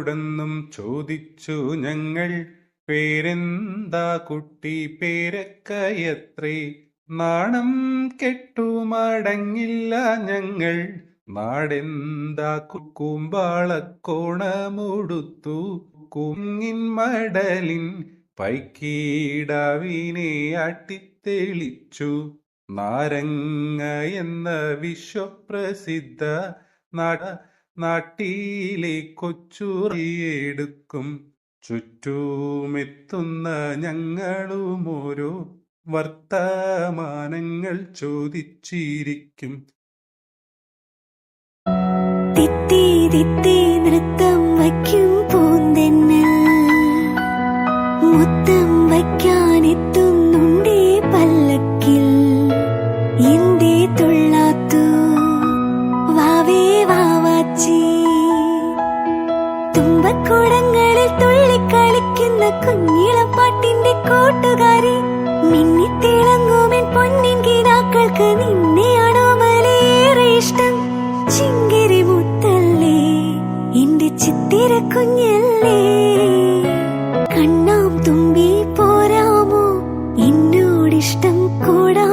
കുഞ്ഞോടൊന്നും ചോദിച്ചു ഞങ്ങൾ, പേരെന്താ കുട്ടി പേരക്കയത്രേ. നാണം കെട്ടു മടങ്ങില്ല ഞങ്ങൾ, നാടെന്താ കൂമ്പാളക്കോണമുടുത്തു. കുങ്ങിൻ മടലിൻ പൈക്കീടാവിനെ ആട്ടിത്തെളിച്ചു. നാരങ്ങ എന്ന വിശ്വപ്രസിദ്ധ നാട്ടിലെ കൊച്ചുറിയെടുക്കും. ചുറ്റുമെത്തുന്ന ഞങ്ങളുമോരോ വർത്തമാനങ്ങൾ ചോദിച്ചിരിക്കും. തിത്തി തിത്തി നൃത്തം വയ്ക്കും പൂന്തെന്നൽ, മുത്തം വയ്ക്കാനെത്തുന്നുണ്ടേ പല്ലക്കിൽ. എന്തേ തുള്ളാത്തു വാവേ വാവാച്ചി, തുമ്പക്കുടങ്ങളിൽ തുള്ളിക്കളിക്കുന്ന കുഞ്ഞിളപ്പാട്ടിന്റെ കൂട്ടുകാരി. മിന്നിത്തിളങ്ങുമെൻ പൊന്നിൻ കിനാക്കൾക്ക് നിന്നെയാണോ മലേറെ ഇഷ്ടം. ചിങ്കിരി മുത്തല്ലേ എന്റെ ചിത്തിര കുഞ്ഞല്ലേ, കണ്ണാം തുമ്പി പോരാമോ എന്നോടിഷ്ടം കൂടാ.